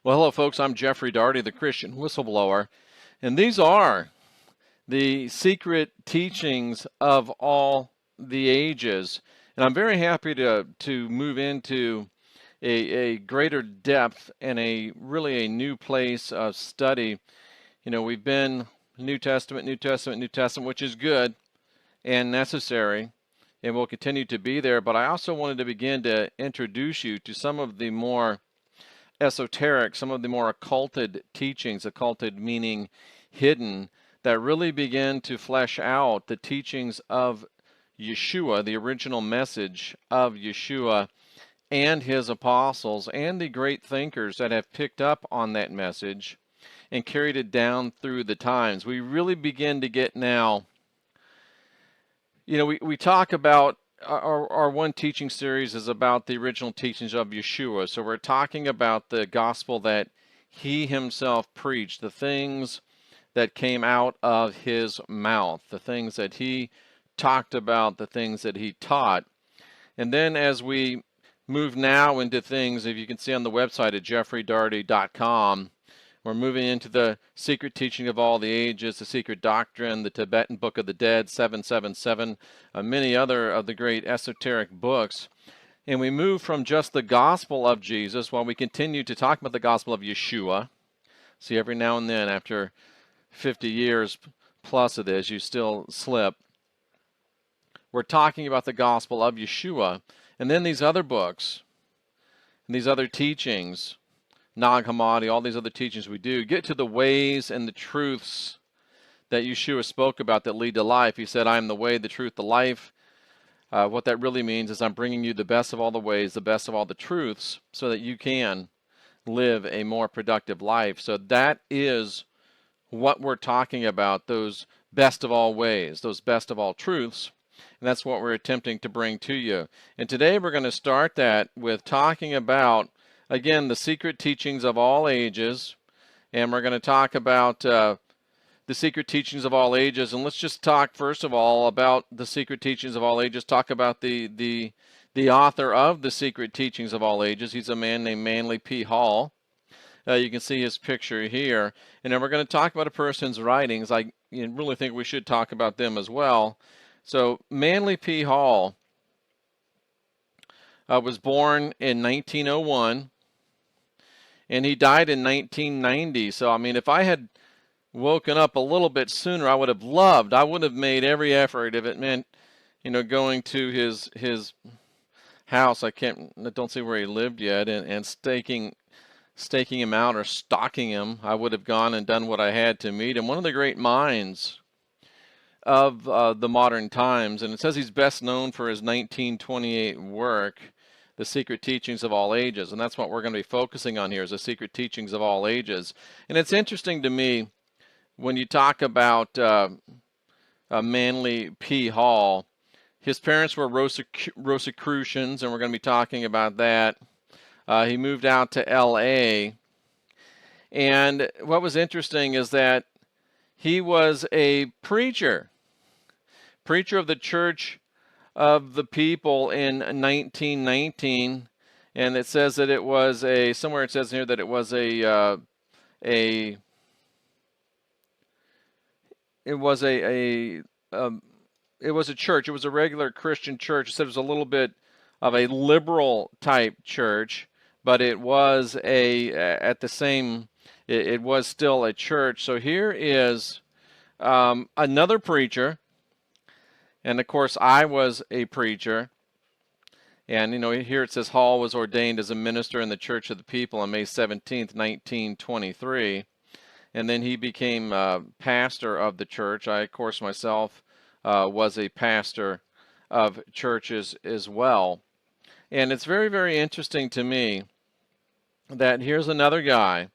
Well, hello, folks. I'm Jeffrey Daugherty, the Christian Whistleblower, and these are the secret teachings of all the ages. And I'm very happy to move into a greater depth and a new place of study. We've been New Testament, New Testament, New Testament, which is good and necessary, and will continue to be there. But I also wanted to begin to introduce you to some of the more esoteric, some of the more occulted teachings, occulted meaning hidden, that really begin to flesh out the teachings of Yeshua, the original message of Yeshua and his apostles, and the great thinkers that have picked up on that message and carried it down through the times. We really begin to get now, we talk about our one teaching series is about the original teachings of Yeshua. So we're talking about the gospel that he himself preached, the things that came out of his mouth, the things that he talked about, the things that he taught. And then as we move now into things, if you can see on the website at jeffreydaugherty.com, we're moving into the secret teaching of all the ages, the secret doctrine, the Tibetan Book of the Dead, 777, many other of the great esoteric books. And we move from just the gospel of Jesus, while we continue to talk about the gospel of Yeshua. See, every now and then, after 50 years plus of this, you still slip. We're talking about the gospel of Yeshua. And then these other books, and these other teachings, Nag Hammadi, all these other teachings we do, get to the ways and the truths that Yeshua spoke about that lead to life. He said, I am the way, the truth, the life. What that really means is I'm bringing you the best of all the ways, the best of all the truths, so that you can live a more productive life. So that is what we're talking about, those best of all ways, those best of all truths. And that's what we're attempting to bring to you. And today we're going to start that with talking about, again, the secret teachings of all ages. And we're going to talk about the secret teachings of all ages. And let's just talk, first of all, about the secret teachings of all ages. Talk about the author of the secret teachings of all ages. He's a man named Manly P. Hall. You can see his picture here. And then we're going to talk about a person's writings. I really think we should talk about them as well. So Manly P. Hall was born in 1901. And he died in 1990. So, I mean, if I had woken up a little bit sooner, I would have made every effort if it meant, going to his house. I don't see where he lived yet, and staking him out or stalking him. I would have gone and done what I had to meet him. One of the great minds of the modern times. And it says he's best known for his 1928 work, The Secret Teachings of All Ages. And that's what we're going to be focusing on here, is the secret teachings of all ages. And it's interesting to me when you talk about Manly P. Hall. His parents were Rosicrucians, and we're going to be talking about that. He moved out to L.A. And what was interesting is that he was a preacher of the Church of the People in 1919, and it says that it was somewhere it says here that it was a church. It was a regular Christian church. It said it was a little bit of a liberal type church, but it was it was still a church. So here is another preacher. And of course, I was a preacher. And, here it says Hall was ordained as a minister in the Church of the People on May 17th, 1923. And then he became pastor of the church. I, of course, myself was a pastor of churches as well. And it's very, very interesting to me that here's another guy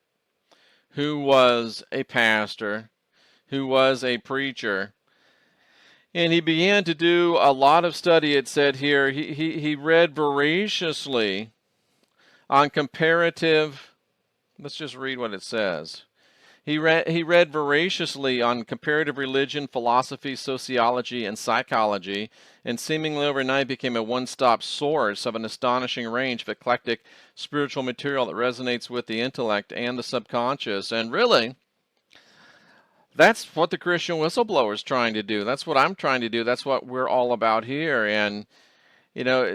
who was a pastor, who was a preacher. And he began to do a lot of study, it said here. He read voraciously on comparative, let's just read what it says. He read voraciously on comparative religion, philosophy, sociology, and psychology, and seemingly overnight became a one-stop source of an astonishing range of eclectic spiritual material that resonates with the intellect and the subconscious. And really, that's what the Christian Whistleblower is trying to do. That's what I'm trying to do. That's what we're all about here. And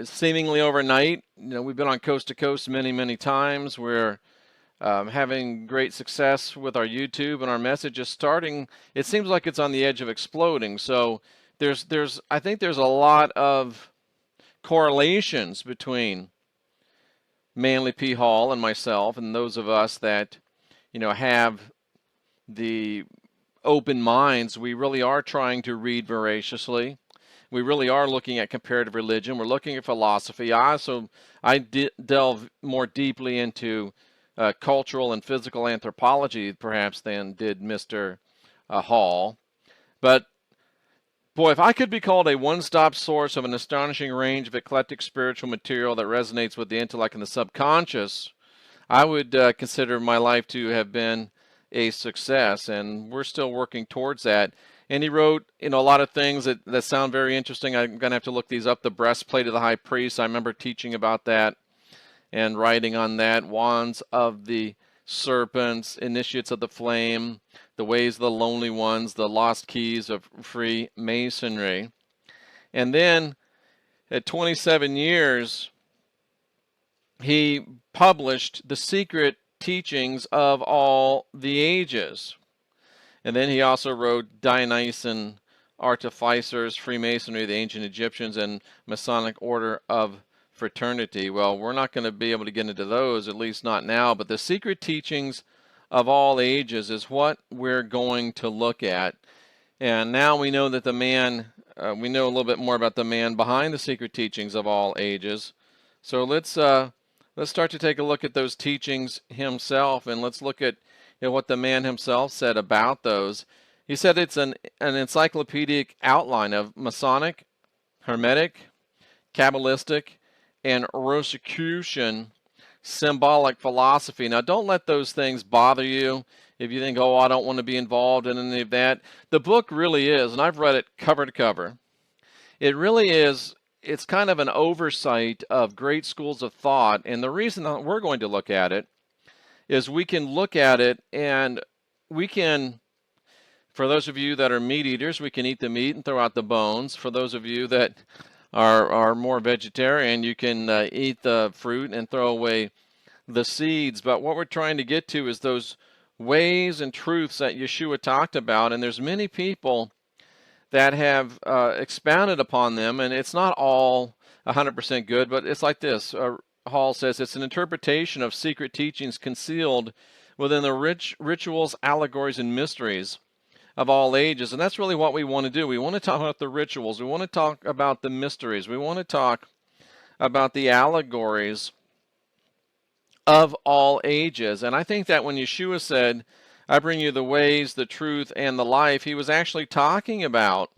seemingly overnight, we've been on Coast to Coast many, many times. We're having great success with our YouTube, and our message is starting. It seems like it's on the edge of exploding. So I think there's a lot of correlations between Manly P. Hall and myself, and those of us that have the open minds. We really are trying to read voraciously. We really are looking at comparative religion. We're looking at philosophy. I delve more deeply into cultural and physical anthropology, perhaps, than did Mr. Hall. But boy, if I could be called a one-stop source of an astonishing range of eclectic spiritual material that resonates with the intellect and the subconscious, I would consider my life to have been a success, and we're still working towards that. And he wrote, a lot of things that sound very interesting. I'm going to have to look these up. The breastplate of the high priest, I remember teaching about that and writing on that. Wands of the serpents, initiates of the flame, the ways of the lonely ones, the lost keys of Freemasonry. And then at 27 years, he published The Secret Teachings of All the Ages. And then he also wrote Dionysian Artificers, Freemasonry, the Ancient Egyptians, and Masonic Order of Fraternity. Well, we're not going to be able to get into those, at least not now, but The Secret Teachings of All Ages is what we're going to look at. And now we know that we know a little bit more about the man behind the secret teachings of all ages. So let's start to take a look at those teachings himself, and let's look at what the man himself said about those. He said it's an encyclopedic outline of Masonic, Hermetic, Kabbalistic, and Rosicrucian symbolic philosophy. Now, don't let those things bother you if you think, I don't want to be involved in any of that. The book really is, and I've read it cover to cover. It really is. It's kind of an oversight of great schools of thought, and the reason that we're going to look at it is we can look at it and we can, for those of you that are meat eaters, we can eat the meat and throw out the bones. For those of you that are more vegetarian, you can eat the fruit and throw away the seeds. But what we're trying to get to is those ways and truths that Yeshua talked about, and there's many people that have expounded upon them, and it's not all 100% good, but it's like this. Hall says it's an interpretation of secret teachings concealed within the rich rituals, allegories, and mysteries of all ages. And that's really what we want to do. We want to talk about the rituals. We want to talk about the mysteries. We want to talk about the allegories of all ages. And I think that when Yeshua said, I bring you the ways, the truth, and the life, he was actually talking about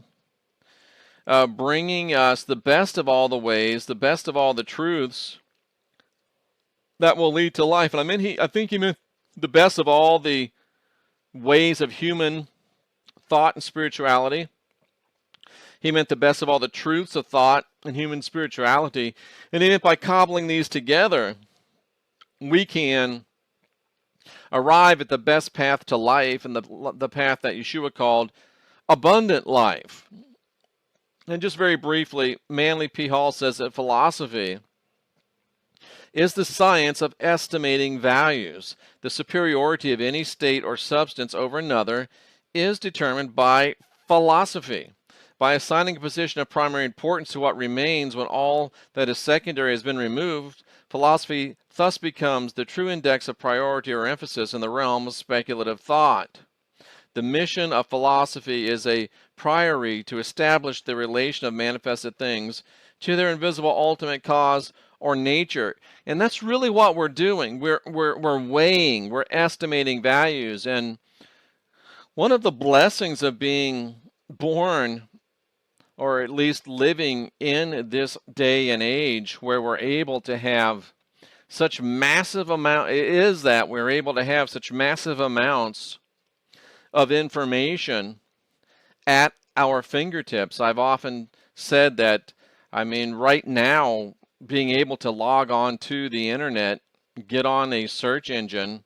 bringing us the best of all the ways, the best of all the truths that will lead to life. And I think he meant the best of all the ways of human thought and spirituality. He meant the best of all the truths of thought and human spirituality. And he meant by cobbling these together, we can arrive at the best path to life, and the path that Yeshua called abundant life. And just very briefly, Manly P. Hall says that philosophy is the science of estimating values. The superiority of any state or substance over another is determined by philosophy. By assigning a position of primary importance to what remains when all that is secondary has been removed, philosophy thus becomes the true index of priority or emphasis in the realm of speculative thought. The mission of philosophy is a priori to establish the relation of manifested things to their invisible ultimate cause or nature. And that's really what we're doing. We're weighing, we're estimating values. And one of the blessings of being born, or at least living in this day and age where we're able to have such massive amount, is that we're able to have such massive amounts of information at our fingertips. I've often said that, I mean, right now, being able to log on to the internet, get on a search engine,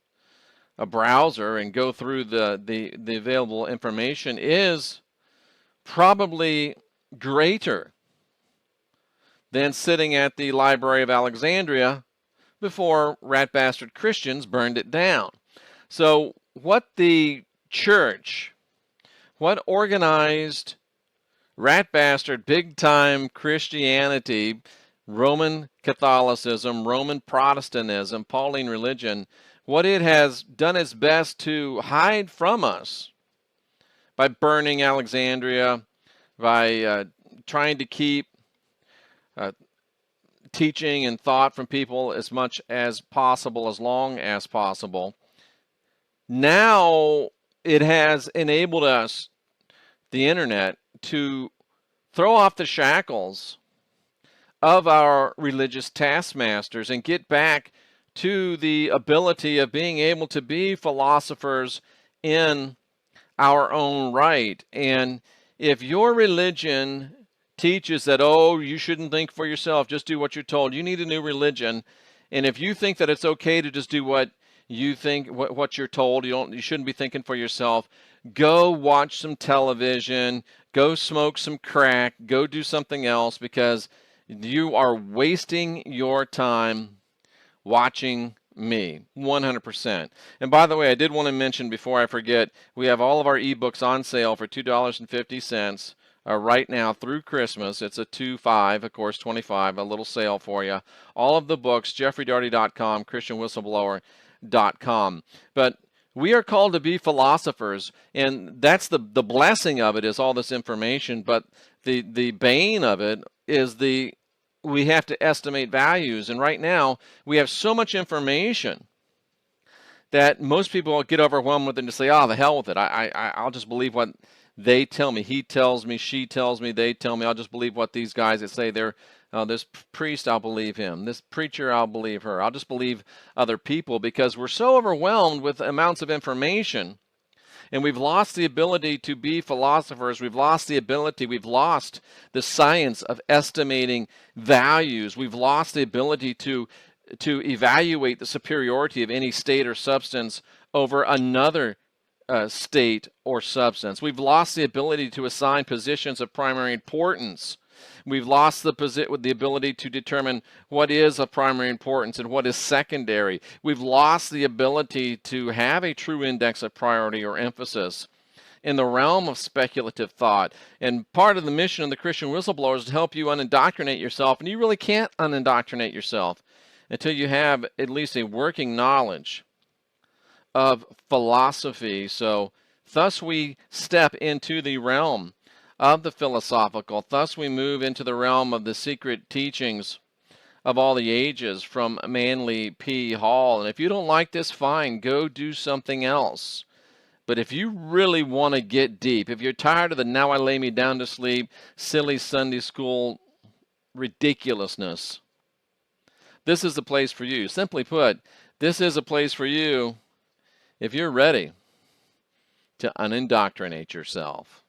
a browser, and go through the available information is probably greater than sitting at the Library of Alexandria before rat bastard Christians burned it down. So what the church, what organized rat bastard big time Christianity, Roman Catholicism, Roman Protestantism, Pauline religion, what it has done its best to hide from us by burning Alexandria, by trying to keep teaching and thought from people as much as possible, as long as possible. Now it has enabled us, the internet, to throw off the shackles of our religious taskmasters and get back to the ability of being able to be philosophers in our own right. And if your religion teaches that, oh, you shouldn't think for yourself, just do what you're told, you need a new religion. And if you think that it's okay to just do what you think, what you're told, you shouldn't be thinking for yourself, go watch some television, go smoke some crack, go do something else, because you are wasting your time watching me, 100%. And by the way, I did want to mention before I forget, we have all of our ebooks on sale for $2.50 right now through Christmas. It's a 2.5, of course, 25, a little sale for you. All of the books, jeffreydarty.com, christianwhistleblower.com. But we are called to be philosophers, and that's the blessing of it, is all this information. But the bane of it is we have to estimate values. And right now, we have so much information that most people get overwhelmed with it and just say, oh, the hell with it. I'll just believe what they tell me. He tells me, she tells me, they tell me. I'll just believe what these guys that say they're this priest, I'll believe him. This preacher, I'll believe her. I'll just believe other people, because we're so overwhelmed with amounts of information. And we've lost the ability to be philosophers. We've lost the science of estimating values. We've lost the ability to evaluate the superiority of any state or substance over another state or substance. We've lost the ability to assign positions of primary importance. We've lost the ability to determine what is of primary importance and what is secondary. We've lost the ability to have a true index of priority or emphasis in the realm of speculative thought. And part of the mission of the Christian Whistleblower is to help you unindoctrinate yourself. And you really can't unindoctrinate yourself until you have at least a working knowledge of philosophy. So thus we step into the realm of the philosophical. Thus we move into the realm of the secret teachings of all the ages from Manly P. Hall. And if you don't like this, fine, go do something else. But if you really want to get deep, if you're tired of the now I lay me down to sleep, silly Sunday school ridiculousness, this is the place for you. Simply put, this is a place for you if you're ready to unindoctrinate yourself.